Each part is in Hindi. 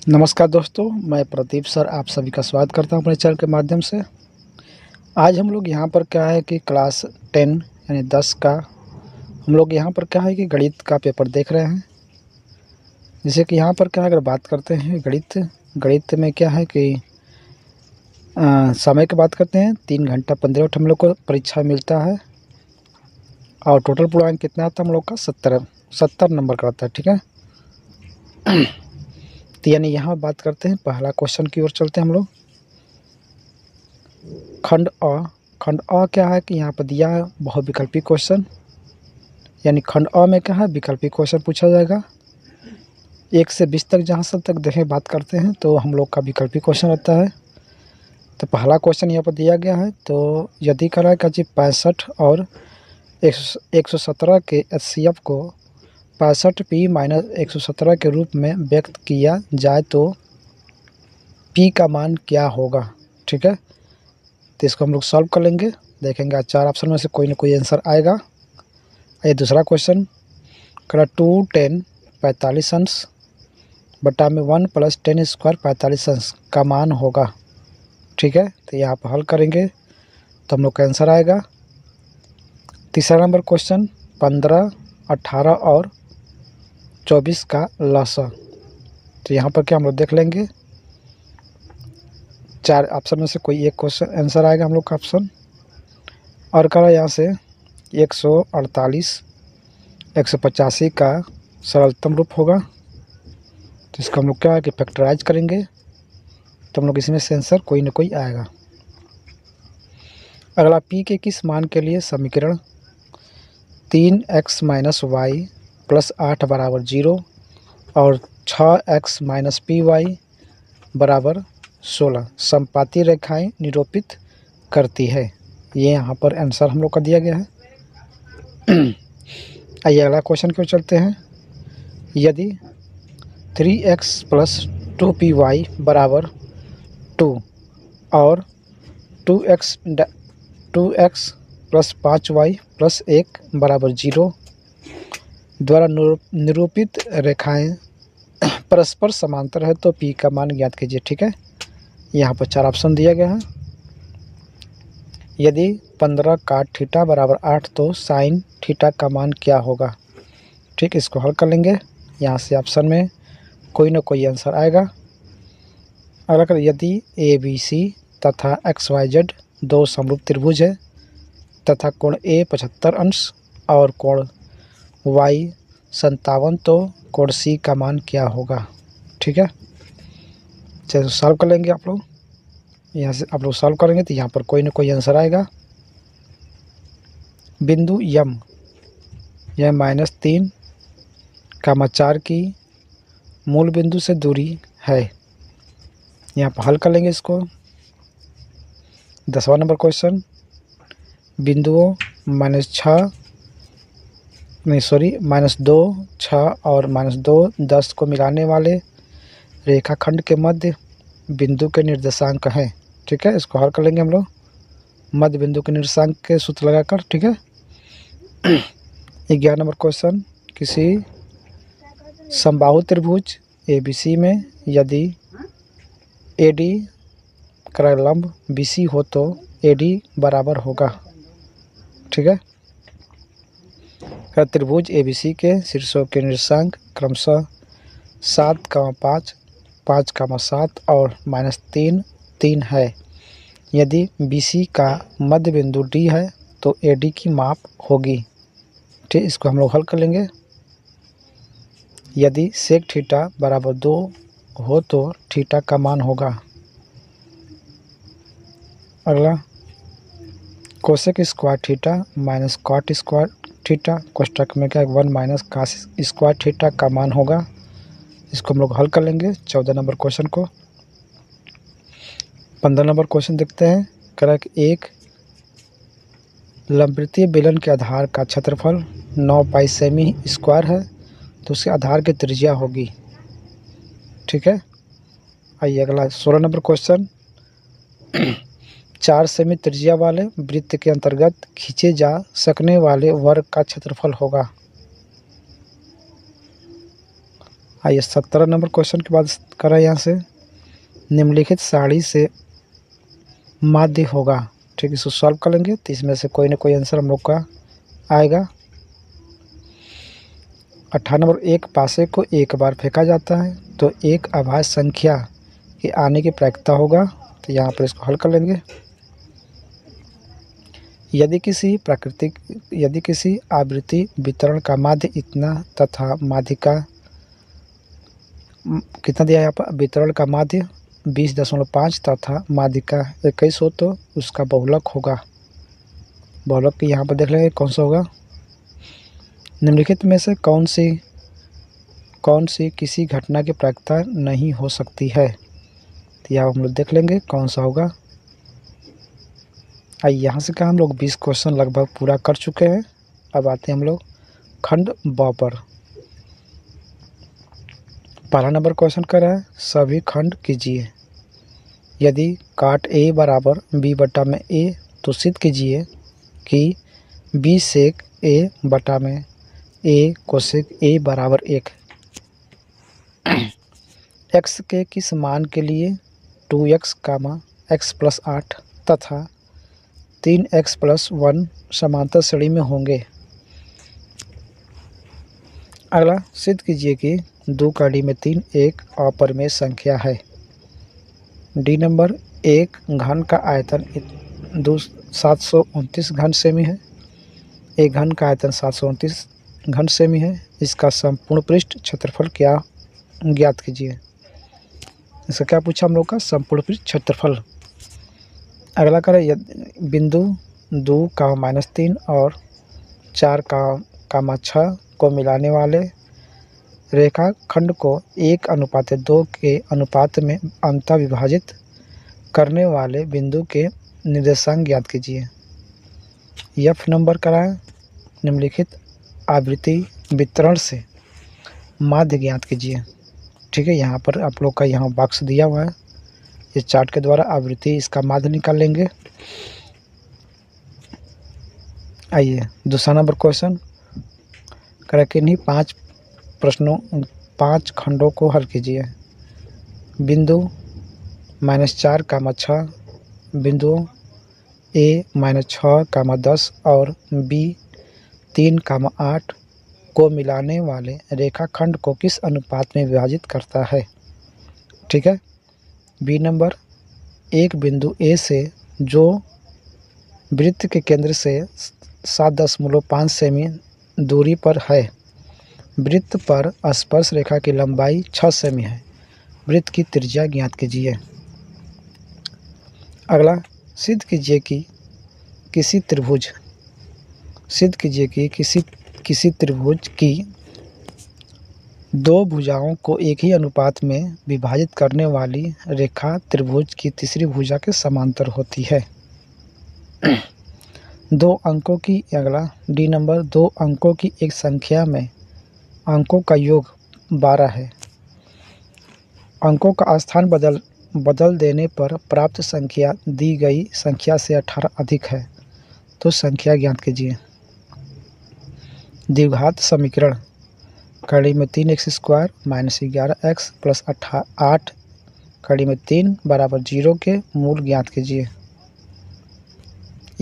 नमस्कार दोस्तों, मैं प्रदीप सर आप सभी का स्वागत करता हूं अपने चैनल के माध्यम से। आज हम लोग यहां पर क्या है कि क्लास 10 यानी 10 का हम लोग यहां पर क्या है कि गणित का पेपर देख रहे हैं। जैसे कि यहां पर क्या अगर बात करते हैं गणित में क्या है कि समय की बात करते हैं 3 घंटा 15 मिनट हम लोग को परीक्षा मिलता है और टोटल पूर्णांक कितना आता है हम लोग का 70 नंबर का आता है। ठीक है, तो यानी यहाँ बात करते हैं पहला क्वेश्चन की ओर चलते हैं हम लोग। खंड अ क्या है कि यहाँ पर दिया है बहुविकल्पी क्वेश्चन, यानी खंड अ में क्या है विकल्पी क्वेश्चन पूछा जाएगा। 1 से 20 तक जहाँ सब तक देखें बात करते हैं तो हम लोग का विकल्पी क्वेश्चन रहता है। तो पहला क्वेश्चन यहाँ पर दिया गया है, तो यदि करा का जी 65 और 117 के HCF को 65P - 117 के रूप में व्यक्त किया जाए तो P का मान क्या होगा। ठीक है, तो इसको हम लोग सॉल्व कर लेंगे, देखेंगे आज 4 ऑप्शन में से कोई ना कोई आंसर आएगा। ये दूसरा क्वेश्चन करा 2 10 45 अंश बटा में 1 + 10 स्क्वायर 45 अंश का मान होगा। ठीक है, तो यहाँ पर हल करेंगे तो हम लोग का आंसर आएगा। तीसरा नंबर क्वेश्चन 15 18 और 24 का लसा, तो यहाँ पर क्या हम लोग देख लेंगे 4 ऑप्शन में से कोई एक क्वेश्चन आंसर आएगा हम लोग का ऑप्शन। और करा यहाँ से 148 185 का सरलतम रूप होगा, तो इसको हम लोग क्या है कि फैक्टराइज करेंगे तो हम लोग इसमें से आंसर कोई ना कोई आएगा। अगला P के किस मान के लिए समीकरण 3x - y + 8 = 0 और 6x - py = 16 समपाती रेखाएं निरूपित करती है। ये यहाँ पर आंसर हम लोग का दिया गया है। आइए अगला क्वेश्चन की ओर चलते हैं। यदि 3x + 2py = 2 और 2x + 5y + 1 = 0 द्वारा निरूपित रेखाएं परस्पर समांतर है तो P का मान ज्ञात कीजिए। ठीक है, यहाँ पर 4 ऑप्शन दिया गया है। यदि 15 cot थीटा = 8 तो sin थीटा का मान क्या होगा। ठीक, इसको हल कर लेंगे, यहाँ से ऑप्शन में कोई ना कोई आंसर आएगा। अगर यदि ABC तथा XYZ 2 समरूप त्रिभुज है तथा कोण A 75 अंश और कोण Y 57 तो कोण C का मान क्या होगा। ठीक है, चलिए सॉल्व कर लेंगे आप लोग। यहाँ से आप लोग सॉल्व करेंगे तो यहाँ पर कोई ना कोई आंसर आएगा। बिंदु यम यह -3, 4 की मूल बिंदु से दूरी है। यहाँ पर हल कर लेंगे इसको। 10वां नंबर क्वेश्चन बिंदुओं -2, 6 और -2 10 को मिलाने वाले रेखाखंड के मध्य बिंदु के निर्देशांक हैं। ठीक है, इसको हल कर लेंगे हम लोग मध्य बिंदु के निर्देशांक के सूत्र लगाकर। ठीक है, 11 नंबर क्वेश्चन किसी समबाहु त्रिभुज ABC में यदि AD का लंब BC हो तो AD बराबर होगा। ठीक है, त्रिभुज ABC के शीर्षों के निर्देशांक क्रमशः 7, 5, 5, 7 और -3, 3 है। यदि BC का मध्य बिंदु D है तो AD की माप होगी। ठीक, इसको हम लोग हल कर लेंगे। यदि sec थीटा = 2 हो तो थीटा का मान होगा। अगला cosec square theta - cot square theta कोष्टक में क्या 1 - cos स्क्वायर थीटा का मान होगा। इसको हम लोग हल कर लेंगे 14 नंबर क्वेश्चन को। 15 नंबर क्वेश्चन देखते हैं। कह कि एक लंबवृत्तीय बेलन के आधार का क्षेत्रफल 9 पाई सेमी स्क्वायर है तो उसके आधार की त्रिज्या होगी। ठीक है, आइए अगला 16 नंबर क्वेश्चन 4 सेमी त्रिज्या वाले वृत्त के अंतर्गत खींचे जा सकने वाले वर्ग का क्षेत्रफल होगा। आइए 17 नंबर क्वेश्चन के बाद करा यहाँ से, निम्नलिखित सारणी से माध्य होगा। ठीक है, इसको सॉल्व कर लेंगे तो इसमें से कोई ना कोई आंसर हम लोग का आएगा। 18 नंबर, एक पासे को एक बार फेंका जाता है तो एक अभाज्य संख्या के आने की प्रायिकता होगा। तो यहाँ पर इसको हल कर लेंगे। यदि किसी आवृत्ति वितरण का माध्य इतना तथा माध्य का कितना दिया है यहाँ पर, वितरण का माध्य 20.5 तथा माध्य का 21 हो तो उसका बहुलक होगा। बहुलक की यहाँ पर देख लेंगे कौन सा होगा। निम्नलिखित में से कौन सी किसी घटना की प्रायिकता नहीं हो सकती है। तो यहाँ हम लोग देख लेंगे कौन सा होगा। आइए यहाँ से हम लोग 20 क्वेश्चन लगभग पूरा कर चुके हैं। अब आते हैं हम लोग खंड ब पर। पहला नंबर क्वेश्चन कर रहा है, सभी खंड कीजिए। यदि काट a बराबर b बटा में a तो सिद्ध कीजिए कि b सेक a बटा में a कोसेक a बराबर 1। x के किस मान के लिए 2x x प्लस 8 तथा 3x प्लस 1 समांतर श्रेणी में होंगे। अगला, सिद्ध कीजिए कि 2 का डी में 3 एक अपरिमेय संख्या है। डी नंबर, एक घन का आयतन 729 घन सेमी है। एक घन का आयतन 729 घन सेमी है। इसका संपूर्ण पृष्ठ क्षेत्रफल क्या ज्ञात कीजिए। इसका क्या पूछा हम लोग का, संपूर्ण पृष्ठ क्षेत्रफल। अगला करें, बिंदु 2 का -3 और 4 का 6 को मिलाने वाले रेखाखंड को 1:2 के अनुपात में अंतः विभाजित करने वाले बिंदु के निर्देशांक ज्ञात कीजिए। एफ नंबर कराएं, निम्नलिखित आवृत्ति वितरण से माध्य ज्ञात कीजिए। ठीक है, यहाँ पर आप लोग का यहाँ बॉक्स दिया हुआ है, इस चार्ट के द्वारा आवृत्ति इसका माध्य निकाल लेंगे। आइए दूसरा नंबर क्वेश्चन करें, किन्हीं 5 खंडों को हल कीजिए। बिंदु -4, 6, बिंदु A -6, 10 और B 3, 8 को मिलाने वाले रेखाखंड को किस अनुपात में विभाजित करता है। ठीक है, बी नंबर, एक बिंदु A से जो वृत्त के केंद्र से 7.5 सेमी दूरी पर है, वृत्त पर स्पर्श रेखा की लंबाई 6 सेमी है। वृत्त की त्रिज्या ज्ञात कीजिए। अगला, सिद्ध कीजिए कि किसी त्रिभुज की 2 भुजाओं को एक ही अनुपात में विभाजित करने वाली रेखा त्रिभुज की तीसरी भुजा के समांतर होती है। 2 अंकों की, अगला डी नंबर, 2 अंकों की एक संख्या में अंकों का योग 12 है। अंकों का स्थान बदल देने पर प्राप्त संख्या दी गई संख्या से 18 अधिक है तो संख्या ज्ञात कीजिए। द्विघात समीकरण, कड़ी में 3x² -11x प्लस 8 कड़ी में 3 बराबर 0 के मूल ज्ञात कीजिए।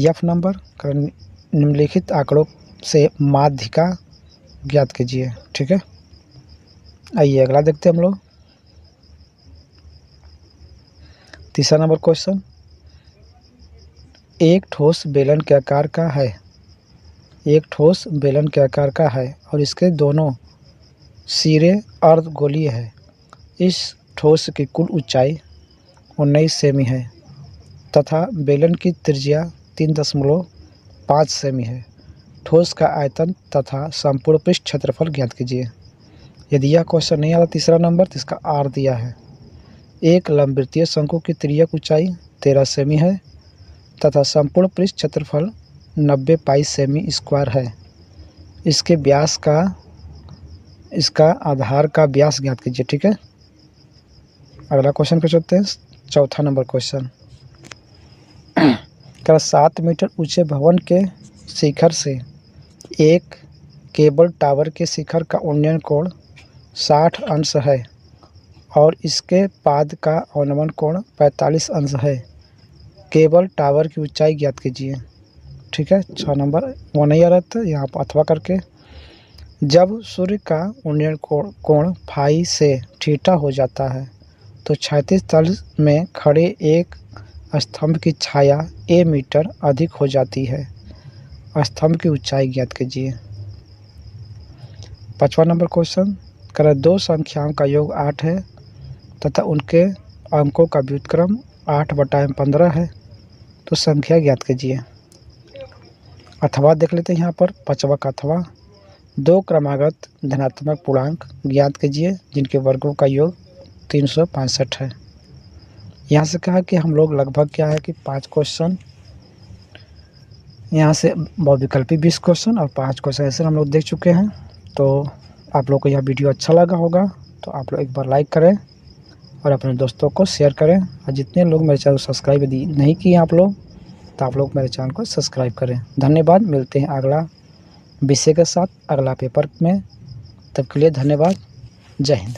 एफ नंबर, निम्नलिखित आंकड़ों से माध्यिका ज्ञात कीजिए। ठीक है, आइए अगला देखते हैं हम लोग। तीसरा नंबर क्वेश्चन, एक ठोस बेलन के आकार का है। एक ठोस बेलन के आकार का है और इसके दोनों सिरे अर्धगोलीय है। इस ठोस की कुल ऊंचाई 19 सेमी है तथा बेलन की त्रिज्या 3.5 सेमी है। ठोस का आयतन तथा संपूर्ण पृष्ठ क्षेत्रफल ज्ञात कीजिए। यदि यह क्वेश्चन नहीं आता तीसरा नंबर तो इसका आर दिया है। एक लंबवृत्तीय शंकु की तिर्यक ऊंचाई 13 सेमी है तथा संपूर्ण पृष्ठ क्षेत्रफल 90 पाई सेमी स्क्वायर है। इसके व्यास का, इसका आधार का व्यास ज्ञात कीजिए। ठीक है, अगला क्वेश्चन कर सकते हैं। चौथा नंबर क्वेश्चन, 7 मीटर ऊंचे भवन के शिखर से एक केबल टावर के शिखर का उन्नयन कोण 60 अंश है और इसके पाद का अवनमन कोण 45 अंश है। केबल टावर की ऊंचाई ज्ञात कीजिए। ठीक है, 6 नंबर वो नहीं आ रहा था, यहाँ पर अथवा करके। जब सूर्य का उन्नयन कोण फाई से थीटा हो जाता है तो क्षैतिज तल में खड़े एक स्तंभ की छाया a मीटर अधिक हो जाती है। स्तंभ की ऊंचाई ज्ञात कीजिए। 5वां नंबर क्वेश्चन कह रहा है 2 संख्याओं का योग 8 है तथा उनके अंकों का व्युत्क्रम 8/15 है, तो संख्या ज्ञात कीजिए। अथवा देख लेते हैं यहाँ पर 5वां का अथवा। 2 क्रमागत धनात्मक पूर्णांक ज्ञात कीजिए जिनके वर्गों का योग 365 है। यहाँ से कहा कि हम लोग लगभग क्या है कि 5 क्वेश्चन यहाँ से बहुविकल्पी 20 क्वेश्चन और 5 क्वेश्चन ऐसे हम लोग देख चुके हैं। तो आप लोग को यह वीडियो अच्छा लगा होगा तो आप लोग एक बार लाइक करें और अपने दोस्तों को शेयर करें, और जितने लोग मेरे चैनल को सब्सक्राइब नहीं किए आप लोग तो आप लोग मेरे चैनल को सब्सक्राइब करें। धन्यवाद। मिलते हैं अगला विषय के साथ अगला पेपर में, तब के लिए धन्यवाद। जय हिंद।